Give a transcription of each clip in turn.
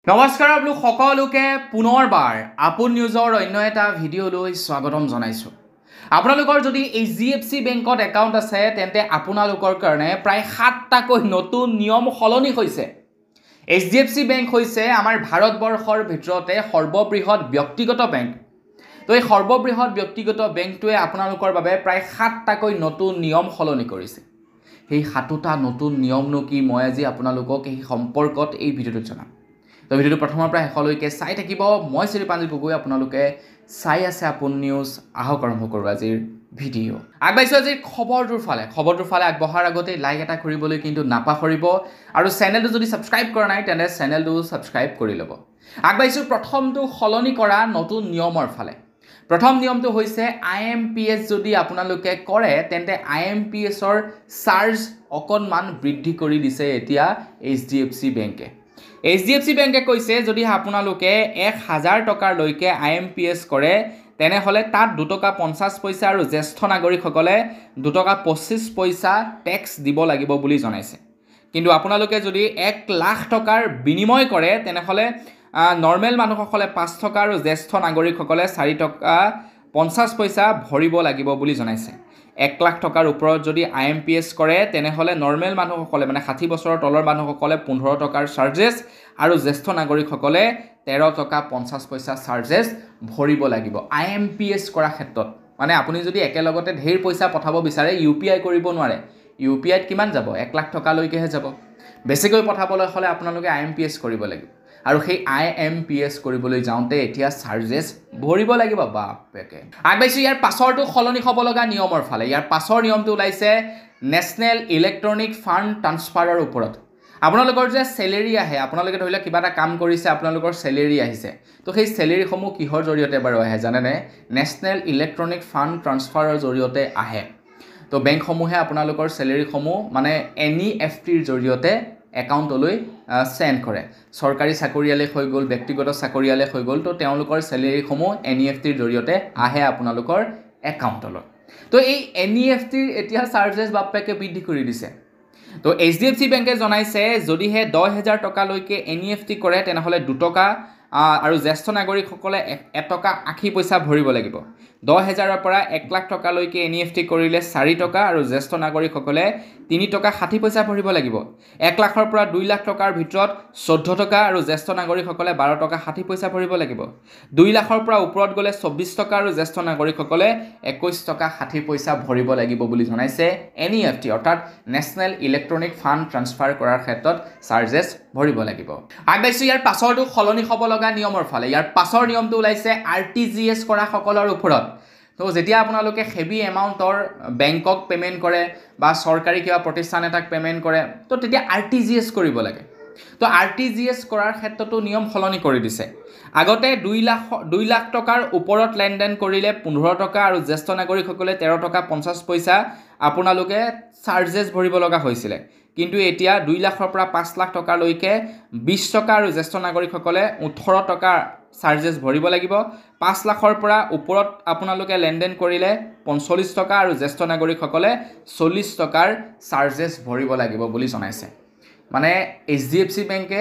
নমস্কাৰ আপোনালোক সকলোকে পুনৰবাৰ আপোন নিউজৰ অন্য এটা ভিডিঅ'লৈ স্বাগতম জনাইছো। আপোনালোকৰ যদি HDFC বেংকত একাউণ্ট আছে তেন্তে আপোনালোকৰ কাৰণে প্ৰায় 7টাকৈ নতুন নিয়ম সলনি হৈছে। HDFC বেংক হৈছে আমাৰ ভাৰতবৰ্ষৰ ভিতৰতে সৰ্ববৃহৎ ব্যক্তিগত বেংক। তো এই সৰ্ববৃহৎ ব্যক্তিগত বেংকটোৱে আপোনালোকৰ বাবে প্ৰায় 7টাকৈ নতুন নিয়ম সলনি কৰিছে। সেই 7টা নতুন নিয়মনো কি মই আজি আপোনালোকক এই সম্পৰ্কত এই ভিডিঅ'টোত জনাম। তো ভিডিঅ'টো প্ৰথমৰ পৰা শেষলৈকে চাই থাকিব। মই শ্ৰীপাঞ্জিত গগৈ, আপোনালোকে চাই আছে আপোন নিউজ। আহক আৰম্ভ কৰোঁ আজিৰ ভিডিঅ'। আগবাঢ়িছোঁ আজিৰ খবৰটোৰ ফালে আগবঢ়াৰ আগতে লাইক এটা কৰিবলৈ কিন্তু নাপাহৰিব, আৰু চেনেলটো যদি ছাবস্ক্ৰাইব কৰা নাই তেন্তে চেনেলটো ছাবস্ক্ৰাইব কৰি ল'ব। আগবাঢ়িছোঁ প্ৰথমটো সলনি কৰা নতুন নিয়মৰ ফালে। প্ৰথম নিয়মটো হৈছে IMPS যদি আপোনালোকে কৰে তেন্তে IMPSৰ চাৰ্জ অকণমান বৃদ্ধি কৰি দিছে এতিয়া HDFC বেংকে। HDFC বেংকে কৈছে যদি আপোনালোকে 1000 টকালৈকে IMPS কৰে তেনেহ'লে তাত 2 টকা 50 পইচা আৰু জ্যেষ্ঠ নাগৰিকসকলে 2 টকা 25 পইচা টেক্স দিব লাগিব বুলি জনাইছে। কিন্তু আপোনালোকে যদি 1 লাখ টকাৰ বিনিময় কৰে তেনেহ'লে নৰ্মেল মানুহসকলে 5 টকা আৰু জ্যেষ্ঠ নাগৰিকসকলে 4 টকা 50 পইচা ভৰিব লাগিব বুলি জনাইছে। 1 লাখ টকাৰ ওপৰত যদি IMPS কৰে তেনেহ'লে নৰ্মেল মানুহসকলে মানে 60 বছৰৰ তলৰ মানুহসকলে 15 টকাৰ চাৰ্জেছ আৰু জ্যেষ্ঠ নাগৰিকসকলে 13 টকা 50 পইচা চাৰ্জেছ ভৰিব লাগিব IMPS কৰা ক্ষেত্ৰত। মানে আপুনি যদি একেলগতে ঢেৰ পইচা পঠাব বিচাৰে UPI কৰিব নোৱাৰে। UPIত কিমান যাব? 1 লাখ টকালৈকেহে যাব। বেছিকৈ পঠাবলৈ হ'লে আপোনালোকে IMPS কৰিব লাগিব, আৰু সেই IMPS কৰিবলৈ যাওঁতে এতিয়া চাৰ্জেছ ভৰিব লাগিব। বাপেকে আগবাঢ়িছোঁ ইয়াৰ পাছৰটো সলনি হ'ব লগা নিয়মৰ ফালে। ইয়াৰ পাছৰ নিয়মটো ওলাইছে নেশ্যনেল ইলেক্ট্ৰনিক ফাণ্ড ট্ৰান্সফাৰৰ ওপৰত। আপোনালোকৰ যে চেলেৰি আহে, আপোনালোকে ধৰি লওক কিবা এটা কাম কৰিছে, আপোনালোকৰ চেলেৰি আহিছে, তো সেই চেলেৰিসমূহ কিহৰ জৰিয়তে বাৰু আহে জানেনে? নেশ্যনেল ইলেক্ট্ৰনিক ফাণ্ড ট্ৰান্সফাৰৰ জৰিয়তে আহে। তো বেংকসমূহে আপোনালোকৰ চেলেৰিসমূহ মানে NEFTৰ জৰিয়তে একাউণ্টলৈ চেণ্ড কৰে। চৰকাৰী চাকৰিয়ালে হৈ গ'ল, ব্যক্তিগত চাকৰিয়ালে হৈ গ'ল, তো তেওঁলোকৰ চেলেৰিসমূহ NEFTৰ জৰিয়তে আহে আপোনালোকৰ একাউণ্টলৈ। তো এই NEFTৰ এতিয়া চাৰ্জেছ বাপেকে বৃদ্ধি কৰি দিছে। তো HDFC বেংকে জনাইছে যদিহে 10,000 টকালৈকে NEFT কৰে তেনেহ'লে 2 টকা আৰু জ্যেষ্ঠ নাগৰিকসকলে 1 টকা 80 পইচা ভৰিব লাগিব। 10,000ৰ পৰা 1 লাখ টকালৈকে NEFT কৰিলে 4 টকা আৰু জ্যেষ্ঠ নাগৰিকসকলে 3 টকা 60 পইচা ভৰিব লাগিব। 1 লাখৰ পৰা 2 লাখ টকাৰ ভিতৰত 14 টকা আৰু জ্যেষ্ঠ নাগৰিকসকলে 12 টকা 60 পইচা ভৰিব লাগিব। 2 লাখৰ পৰা ওপৰত গ'লে 24 টকা আৰু জ্যেষ্ঠ নাগৰিকসকলে 21 টকা 60 পইচা ভৰিব লাগিব বুলি জনাইছে NEFT, অৰ্থাৎ নেশ্যনেল ইলেক্ট্ৰনিক ফাণ্ড ট্ৰান্সফাৰ কৰাৰ ক্ষেত্ৰত চাৰ্জেছ ভৰিব লাগিব। আগবাঢ়িছোঁ ইয়াৰ পাছৰটো সলনি হ'ব লগা নিয়মৰ ফালে। ইয়াৰ পাছৰ নিয়মটো ওলাইছে RTGS কৰা সকলৰ ওপৰত। তো যেতিয়া আপোনালোকে হেভি এমাউণ্টৰ বেংকক পে'মেণ্ট কৰে বা চৰকাৰী কিবা প্ৰতিষ্ঠান এটাক পে'মেণ্ট কৰে, তো তেতিয়া RTGS কৰিব লাগে। তো RTGS কৰাৰ ক্ষেত্ৰতো নিয়ম সলনি কৰি দিছে। আগতে 2 লাখ টকাৰ ওপৰত লেনদেন কৰিলে 15 টকা আৰু জ্যেষ্ঠ নাগৰিকসকলে 13 টকা 50 পইচা আপোনালোকে চাৰ্জেছ ভৰিব লগা হৈছিলে। কিন্তু এতিয়া 2 লাখৰ পৰা 5 লাখ টকালৈকে 20 টকা আৰু জ্যেষ্ঠ নাগৰিকসকলে 18 টকা চাৰ্জেছ ভৰিব লাগিব। 5 লাখৰ পৰা ওপৰত আপোনালোকে লেনদেন কৰিলে 45 টকা আৰু জ্যেষ্ঠ নাগৰিকসকলে 40 টকাৰ চাৰ্জেছ ভৰিব লাগিব বুলি জনাইছে। মানে HDFC বেংকে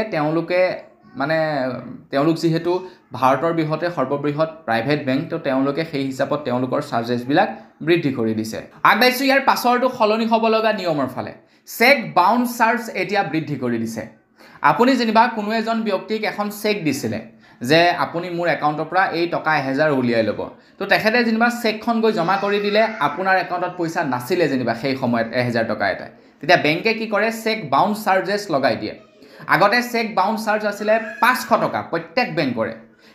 তেওঁলোক যিহেতু ভাৰতৰ সৰ্ববৃহৎ প্ৰাইভেট বেংক, তো তেওঁলোকে সেই হিচাপত তেওঁলোকৰ চাৰ্জেছবিলাক বৃদ্ধি কৰি দিছে। আগবাঢ়িছোঁ ইয়াৰ পাছৰটো সলনি হ'ব লগা নিয়মৰ ফালে। চেক বাউন্স চাৰ্জ এতিয়া বৃদ্ধি কৰি দিছে। আপুনি যেনিবা কোনো এজন ব্যক্তিক এখন চেক দিছিলে যে আপুনি মোৰ একাউণ্টৰ পৰা এই টকা 1000 উলিয়াই ল'ব, তো তেখেতে যেনিবা চেকখন গৈ জমা কৰি দিলে, আপোনাৰ একাউণ্টত পইচা নাছিলে যেনিবা সেই সময়ত 1000 টকা এটা, তেতিয়া বেংকে কি কৰে? চেক বাউন্স চাৰ্জেছ লগাই দিয়ে। আগতে চেক বাউন্স চাৰ্জ আছিলে 500 টকা প্ৰত্যেক বেংকৰে,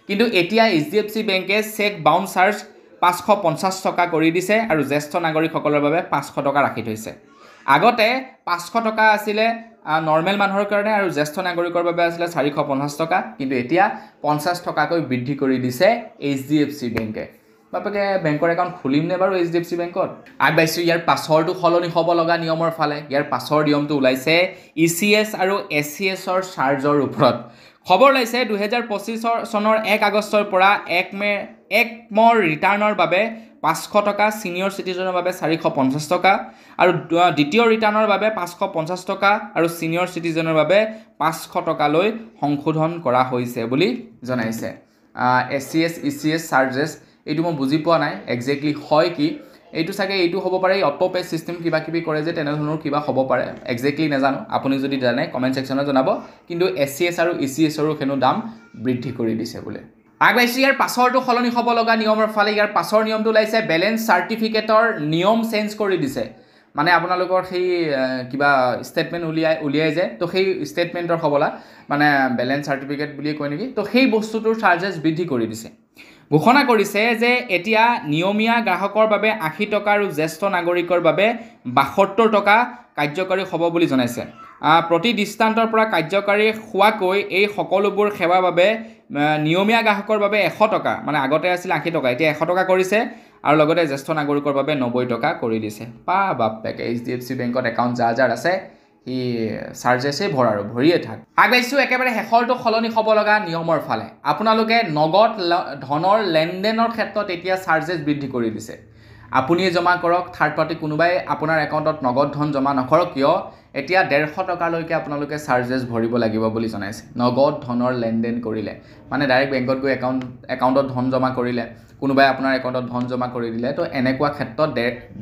কিন্তু এতিয়া HDFC বেংকে চেক বাউন্স চাৰ্জ 550 টকা কৰি দিছে আৰু জ্যেষ্ঠ নাগৰিকসকলৰ বাবে 500 টকা ৰাখি থৈছে। আগতে 500 টকা আছিলে নৰ্মেল মানুহৰ কাৰণে আৰু জ্যেষ্ঠ নাগৰিকৰ বাবে আছিলে 450 টকা, কিন্তু এতিয়া 50 টকাকৈ বৃদ্ধি কৰি দিছে HDFC বেংকে। বাপেকে বেংকৰ একাউণ্ট খুলিম নে বাৰু HDFC বেংকত? আগবাঢ়িছোঁ ইয়াৰ পাছৰটো সলনি হ'ব লগা নিয়মৰ ফালে। ইয়াৰ পাছৰ নিয়মটো ওলাইছে ECS আৰু SCSৰ চাৰ্জৰ ওপৰত। খবৰ ওলাইছে 2025 চনৰ 1 আগষ্টৰ পৰা 1 মে'ৰ ৰিটাৰ্ণৰ বাবে 500 টকা, সিনিয়ৰ সিটিজেনৰ বাবে 450 টকা আৰু দ্বিতীয় ৰিটাৰ্ণৰ বাবে 550 টকা আৰু সিনিয়ৰ সিটিজেনৰ বাবে 500 টকালৈ সংশোধন কৰা হৈছে বুলি জনাইছে। SCS ECS চাৰ্জেছ এইটো মই বুজি পোৱা নাই এক্সেক্টলি হয় কি, এইটো চাগে এইটো হ'ব পাৰে অটো পে সিস্টেম কিবা কিবি কৰে যে তেনেধৰণৰ কিবা হ'ব পাৰে, এক্সেক্টলি নাজানো, আপুনি যদি জানে কমেণ্ট ছেকশ্যনত জনাব। কিন্তু SCS আৰু ECSৰো হেনো দাম বৃদ্ধি কৰি দিছে বোলে। আগবাইছোঁ ইয়াৰ পাছৰটো সলনি হ'ব লগা নিয়মৰ ফালে। ইয়াৰ পাছৰ নিয়মটো ওলাইছে বেলেঞ্চ চাৰ্টিফিকেটৰ নিয়ম চেঞ্জ কৰি দিছে। মানে আপোনালোকৰ সেই কিবা ষ্টেটমেণ্ট উলিয়াই যায়, তো সেই ষ্টেটমেণ্টৰ হ'বলা মানে বেলেঞ্চ চাৰ্টিফিকেট বুলিয়ে কয় নেকি, তো সেই বস্তুটোৰ চাৰ্জেছ বৃদ্ধি কৰি দিছে। ঘোষণা কৰিছে যে এতিয়া নিয়মীয়া গ্ৰাহকৰ বাবে 80 টকা আৰু জ্যেষ্ঠ নাগৰিকৰ বাবে 72 টকা কাৰ্যকাৰী হ'ব বুলি জনাইছে। প্ৰতি দৃষ্টান্তৰ পৰা কাৰ্যকাৰী হোৱাকৈ এই সকলোবোৰ সেৱাৰ বাবে নিয়মীয়া গ্ৰাহকৰ বাবে 100 টকা, মানে আগতে আছিল 80 টকা, এতিয়া 100 টকা কৰিছে আৰু লগতে জ্যেষ্ঠ নাগৰিকৰ বাবে 90 টকা কৰি দিছে। বাপেক HDFC বেংকত একাউণ্ট যাৰ আছে সি চাৰ্জেছেই ভৰিয়ে থাক। আগবাইছোঁ একেবাৰে শেষৰটো সলনি হ'ব লগা নিয়মৰ ফালে। আপোনালোকে নগদ ধনৰ লেনদেনৰ ক্ষেত্ৰত এতিয়া চাৰ্জেছ বৃদ্ধি কৰি দিছে। আপুনিয়ে জমা কৰক, থাৰ্ড পাৰ্টি কোনোবাই আপোনাৰ একাউণ্টত নগদ ধন জমা নকৰক কিয়, এতিয়া 150 টকালৈকে আপোনালোকে চাৰ্জেছ ভৰিব লাগিব বুলি জনাইছে। নগদ ধনৰ লেনদেন কৰিলে মানে ডাইৰেক্ট বেংকত গৈ একাউণ্টত ধন জমা কৰিলে, কোনোবাই আপোনাৰ একাউণ্টত ধন জমা কৰি দিলে, তো এনেকুৱা ক্ষেত্ৰত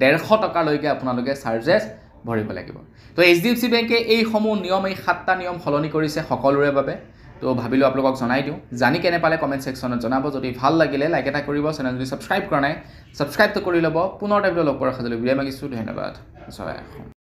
150 টকালৈকে আপোনালোকে চাৰ্জেছ ভৰিব লাগিব। তো HDFC বেংকে এইসমূহ নিয়ম, এই 7টা নিয়ম সলনি কৰিছে সকলোৰে বাবে। তো ভাবিলোঁ আপোনালোকক জনাই দিওঁ। জানি কেনে পালে কমেণ্ট ছেকশ্যনত জনাব। যদি ভাল লাগিলে লাইক এটা কৰিব, চেনেল যদি ছাবস্ক্ৰাইব কৰা নাই ছাবস্ক্ৰাইবটো কৰি ল'ব। পুনৰ টাইপটো লগ কৰাৰ সাজলৈ বিদায় মাগিছোঁ। ধন্যবাদ। জয় অসম।